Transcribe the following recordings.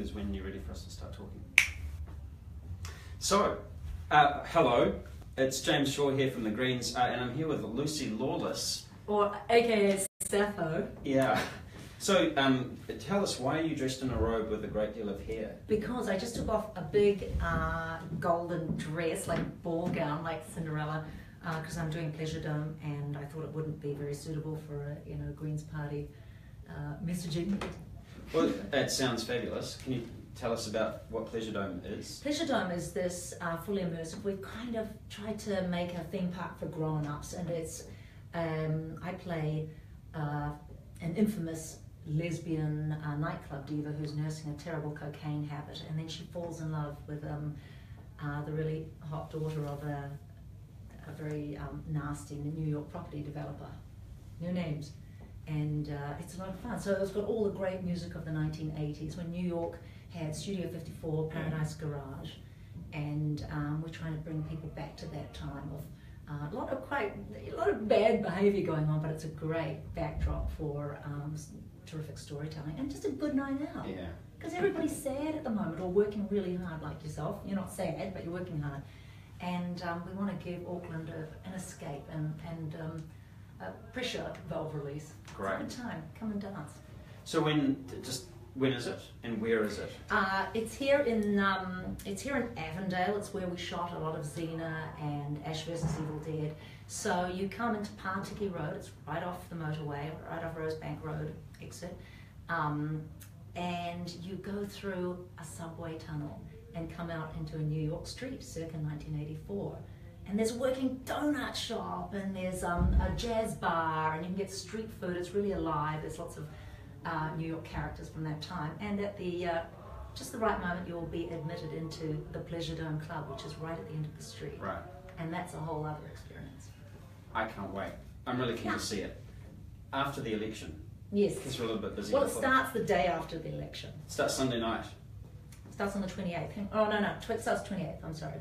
Is when you're ready for us to start talking. So, hello, it's James Shaw here from the Greens, and I'm here with Lucy Lawless. Or aka Sappho. Yeah. So, tell us, why are you dressed in a robe with a great deal of hair? Because I just took off a big golden dress, like ball gown, like Cinderella, because I'm doing Pleasuredome, and I thought it wouldn't be very suitable for a Greens Party messaging. Well, that sounds fabulous. Can you tell us about what Pleasuredome is? Pleasuredome is this fully immersive. We've kind of tried to make a theme park for grown-ups, and it's I play an infamous lesbian nightclub diva who's nursing a terrible cocaine habit, and then she falls in love with the really hot daughter of a very nasty New York property developer. No names. And it's a lot of fun. So it's got all the great music of the 1980s when New York had Studio 54, Paradise Garage, and we're trying to bring people back to that time of a lot of bad behaviour going on, but it's a great backdrop for terrific storytelling and just a good night out. Yeah. Because everybody's sad at the moment, or working really hard like yourself. You're not sad, but you're working hard, and we want to give Auckland an escape and pressure valve release. Great. It's a good time. Come and dance. So when is it and where is it? It's here in Avondale. It's where we shot a lot of Xena and Ash vs Evil Dead. So you come into Partiki Road. It's right off the motorway, right off Rosebank Road exit, and you go through a subway tunnel and come out into a New York street circa 1984. And there's a working donut shop, and there's a jazz bar, and you can get street food. It's really alive. There's lots of New York characters from that time. And at the just the right moment, you'll be admitted into the Pleasuredome Club, which is right at the end of the street. Right. And that's a whole other experience. I can't wait. I'm really keen to see it. After the election. Yes. Because we're a little bit busy. Well, it starts the day after the election. It starts Sunday night. It starts on the 28th. Oh, no. It starts 28th. I'm sorry.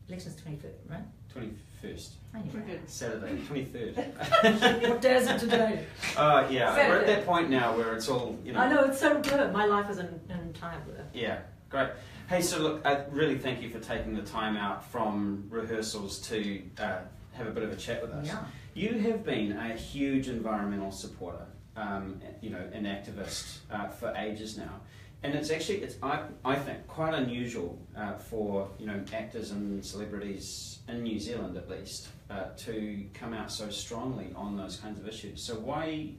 Election's 23rd, right? 21st. I knew that. Saturday, 23rd. What day is it today? Yeah, Saturday. we're at that point now where it's all, I know, it's so good. My life is an entire blur. Yeah, great. Hey, so look, I really thank you for taking the time out from rehearsals to have a bit of a chat with us. Yeah. You have been a huge environmental supporter, an activist for ages now. And it's I think, quite unusual for actors and celebrities in New Zealand, at least, to come out so strongly on those kinds of issues. So why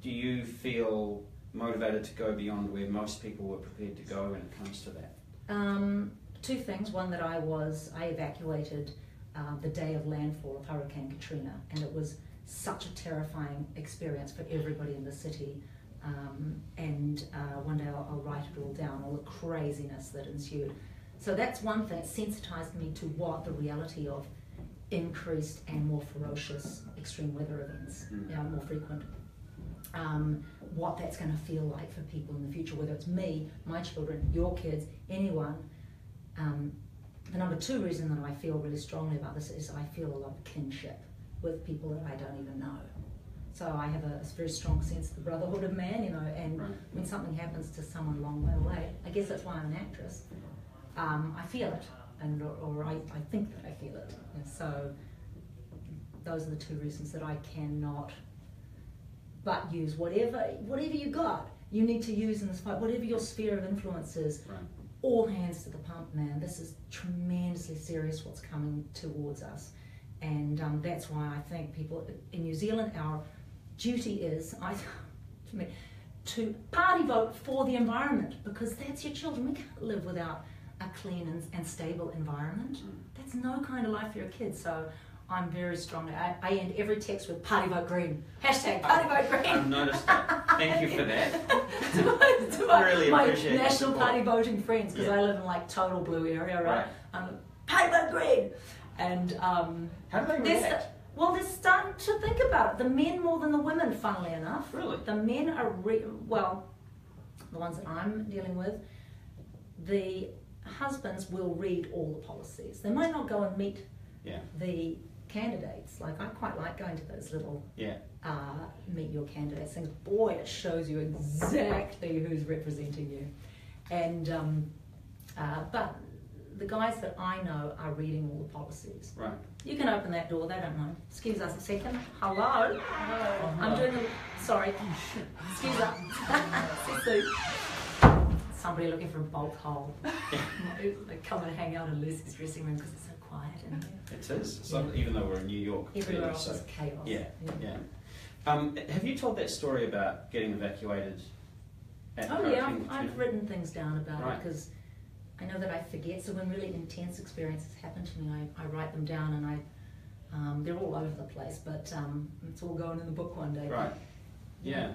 do you feel motivated to go beyond where most people were prepared to go when it comes to that? Two things. One, that I evacuated the day of landfall of Hurricane Katrina, and it was such a terrifying experience for everybody in the city. And one day I'll write it all down, all the craziness that ensued. So that's one thing. It sensitized me to what the reality of increased and more ferocious extreme weather events, more frequent, what that's going to feel like for people in the future, whether it's me, my children, your kids, anyone. The number two reason that I feel really strongly about this is I feel a lot of kinship with people that I don't even know. So I have a very strong sense of the brotherhood of man, and right. When something happens to someone a long way away, I guess that's why I'm an actress. I feel it, or I think that I feel it. And so those are the two reasons that I cannot but use whatever you got. You need to use in this fight, whatever your sphere of influence is. Right. All hands to the pump, man. This is tremendously serious what's coming towards us. And that's why I think people in New Zealand, our duty is, to party vote for the environment, because that's your children. We can't live without a clean and stable environment. That's no kind of life for your kids. So I'm very strong. I end every text with "Party Vote Green." # Party Vote Green. I've noticed that. Thank you for that. to my, really my appreciate national your party voting friends, because I live in total blue area, right? Party Vote Green. And how do they react? Well, they're starting to think about it. The men more than the women, funnily enough. Really? The men are, the ones that I'm dealing with, the husbands will read all the policies. They might not go and meet the candidates. Like, I quite like going to those little Yeah. meet your candidates things. Boy, it shows you exactly who's representing you. And but the guys that I know are reading all the policies. Right. You can open that door, they don't know. Excuse us a second. Hello. I'm doing sorry. Excuse us. Somebody looking for a bolt hole. They come and hang out in Lucy's dressing room because it's so quiet in here. It is. It's like, even though we're in New York. Everywhere else is chaos. Yeah. Have you told that story about getting evacuated at Oh Hurricane yeah, Katrina? I've written things down about Right. it because I know that I forget. So when really intense experiences happen to me, I write them down, and they're all over the place, but it's all going in the book one day. Right. Yeah.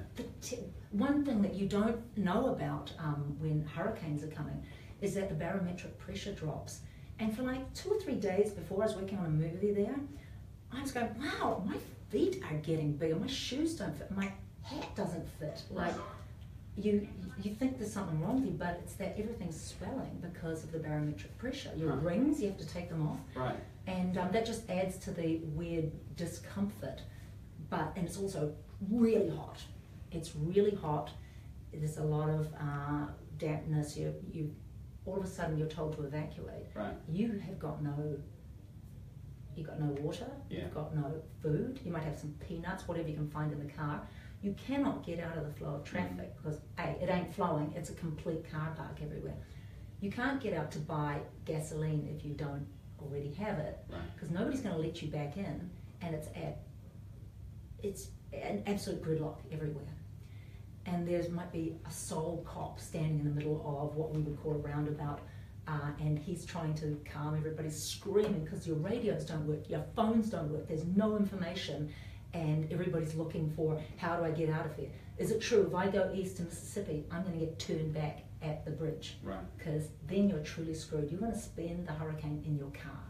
One thing that you don't know about when hurricanes are coming is that the barometric pressure drops. And for like 2 or 3 days before I was working on a movie there, I was going, wow, my feet are getting bigger, my shoes don't fit, my hat doesn't fit. Like, you think there's something wrong with you, but it's that everything's swelling because of the barometric pressure. Your rings, you have to take them off. Right. And that just adds to the weird discomfort. And it's also really hot. It's really hot. There's a lot of dampness. You all of a sudden you're told to evacuate. Right. You've got no water. Yeah. You've got no food. You might have some peanuts, whatever you can find in the car. You cannot get out of the flow of traffic because it ain't flowing. It's a complete car park everywhere. You can't get out to buy gasoline if you don't already have it, because nobody's going to let you back in, and it's an absolute gridlock everywhere. And there might be a sole cop standing in the middle of what we would call a roundabout, and he's trying to calm everybody, screaming because your radios don't work, your phones don't work, there's no information, and everybody's looking for, how do I get out of here? Is it true if I go east to Mississippi, I'm going to get turned back at the bridge? Right. Because then you're truly screwed. You're going to spend the hurricane in your car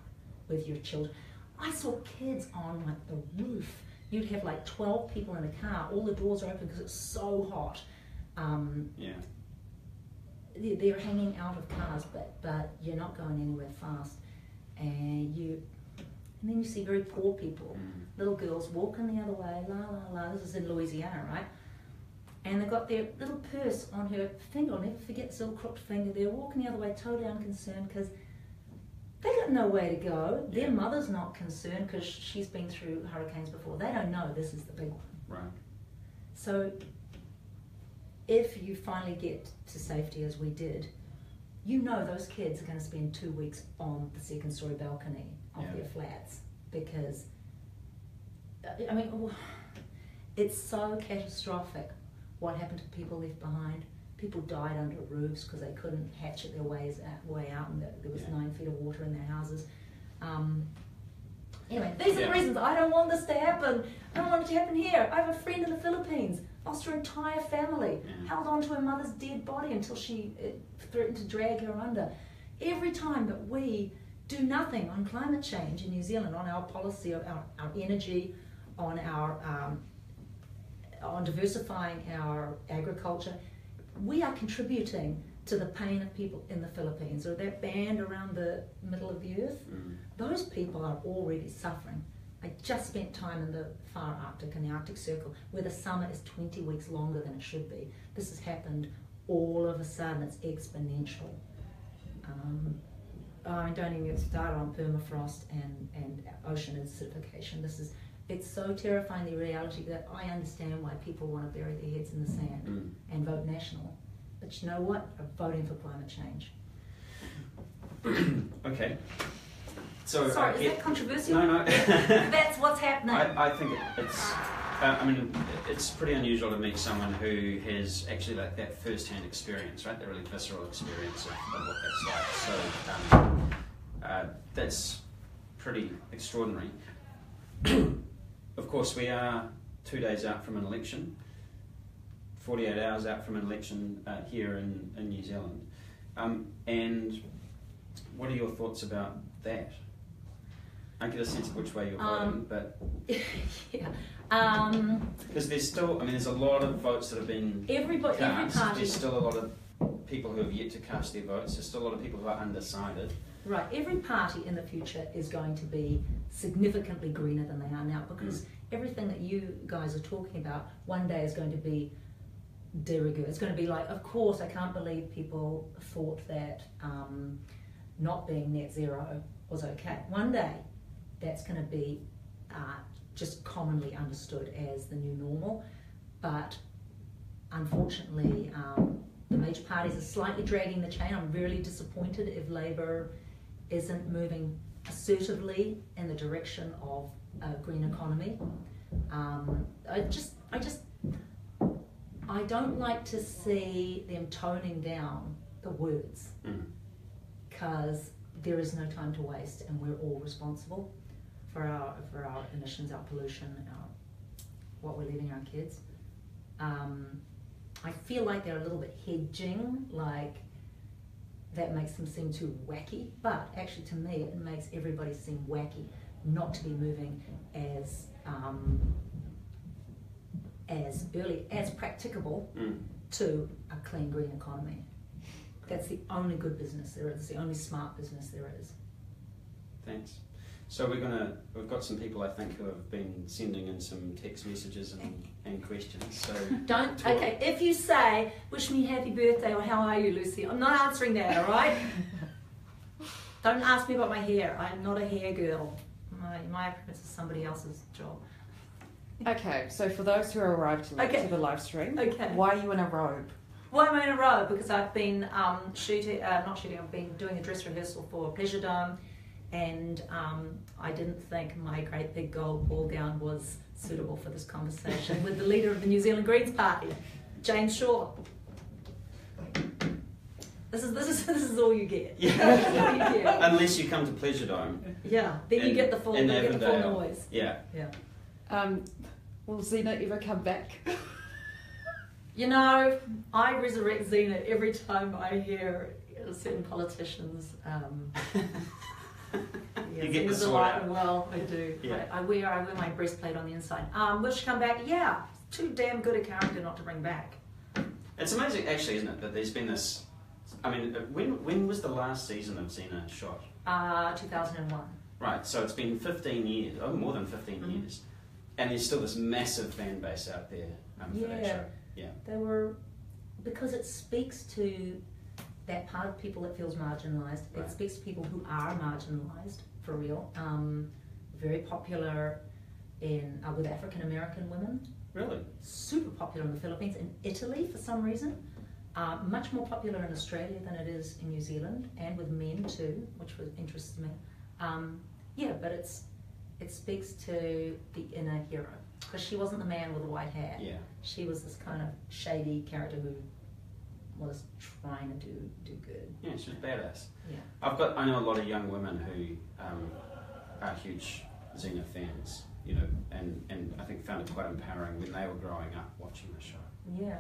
with your children. I saw kids on like the roof. You'd have like 12 people in a car, all the doors are open because it's so hot. They're hanging out of cars, but you're not going anywhere fast. And then you see very poor people, little girls walking the other way, la la la. This is in Louisiana, right? And they've got their little purse on her finger. I'll never forget this little crooked finger. They're walking the other way, totally unconcerned because they got nowhere to go. Their mother's not concerned because she's been through hurricanes before. They don't know this is the big one. Right. So if you finally get to safety, as we did, you know those kids are going to spend 2 weeks on the second-story balcony of their flats because, I mean, it's so catastrophic what happened to people left behind. People died under roofs because they couldn't hatchet their way out, and there was 9 feet of water in their houses. Anyway, these are the reasons I don't want this to happen. I don't want it to happen here. I have a friend in the Philippines, lost her entire family, held on to her mother's dead body until she threatened to drag her under. Every time that we do nothing on climate change in New Zealand, on our policy, of our energy, on on diversifying our agriculture, we are contributing to the pain of people in the Philippines, or that band around the middle of the earth. Those people are already suffering. I just spent time in the far Arctic, in the Arctic Circle, where the summer is 20 weeks longer than it should be. This has happened all of a sudden. It's exponential. I don't even get started on permafrost and ocean acidification. It's so terrifying, the reality, that I understand why people want to bury their heads in the sand and vote national. But you know what? I'm voting for climate change. Okay. So sorry, is that controversial? No. That's what's happening. I think it's. It's pretty unusual to meet someone who has actually like that first-hand experience, right? That really visceral experience of what that's like. So that's pretty extraordinary. Of course, we are 2 days out from an election, 48 hours out from an election here in New Zealand. And what are your thoughts about that? I get a sense of which way you're voting, but because there's still, there's a lot of votes that have been cast. Every party. There's still a lot of people who have yet to cast their votes. There's still a lot of people who are undecided. Right, every party in the future is going to be significantly greener than they are now, because everything that you guys are talking about one day is going to be de rigueur. It's going to be like, of course, I can't believe people thought that not being net zero was okay. One day, that's going to be just commonly understood as the new normal. But unfortunately, the major parties are slightly dragging the chain. I'm really disappointed if Labour isn't moving assertively in the direction of a green economy. I don't like to see them toning down the words, because there is no time to waste, and we're all responsible for our emissions, our pollution, what we're leaving our kids. I feel like they're a little bit hedging, like that makes them seem too wacky, but actually to me it makes everybody seem wacky not to be moving as early as practicable to a clean green economy. That's the only good business there is, the only smart business there is. Thanks. So we've got some people, I think, who have been sending in some text messages and questions. So okay, if you say, wish me happy birthday or how are you, Lucy, I'm not answering that, all right? Don't ask me about my hair. I'm not a hair girl. My appearance is somebody else's job. Okay, so for those who arrived late to the live stream, why are you in a robe? Why am I in a robe? Because I've been I've been doing a dress rehearsal for Pleasuredome, and I didn't think my great big gold ball gown was suitable for this conversation with the leader of the New Zealand Greens Party, James Shaw. This is all you get. Yeah. This is all you get. Unless you come to Pleasuredome. Yeah, then you get the full noise. Yeah. Yeah. Will Xena ever come back? You know, I resurrect Xena every time I hear certain politicians. You get the Xena's sword alive out. and well, I do. Yeah. I wear my breastplate on the inside. Will she come back? Yeah, too damn good a character not to bring back. It's amazing, actually, isn't it, that there's been this. I mean, when was the last season of Xena shot? 2001. Right, so it's been 15 years, more than 15 years, and there's still this massive fan base out there for that show. Yeah. They were, because it speaks to that part of people that feels marginalised. Right. It speaks to people who are marginalised, for real. Very popular with African American women. Really? Super popular in the Philippines. In Italy, for some reason. Much more popular in Australia than it is in New Zealand, and with men too, which interests me. But it speaks to the inner hero, because she wasn't the man with the white hair. Yeah. She was this kind of shady character who was trying to do good. Yeah, she was badass. Yeah. I know a lot of young women who are huge Xena fans, and I think found it quite empowering when they were growing up watching the show. Yeah.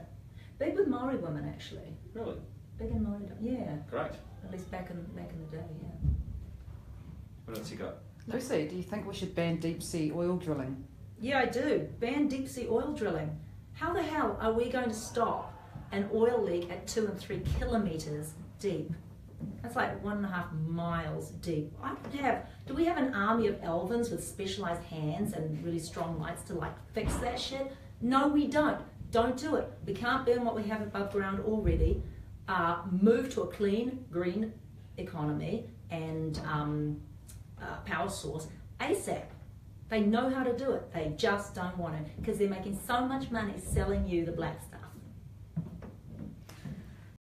Big with Maori women, actually. Really? Big in Maori. Yeah. Great. At least back in the day. Yeah. What else you got? Lucy, do you think we should ban deep sea oil drilling? Yeah, I do. Ban deep sea oil drilling. How the hell are we going to stop an oil leak at 2 and 3 kilometres deep? That's like 1.5 miles deep. Do we have an army of elvins with specialised hands and really strong lights to fix that shit? No, we don't. Don't do it. We can't burn what we have above ground already. Move to a clean, green economy and power source ASAP. They know how to do it. They just don't want it, because they're making so much money selling you the black stuff.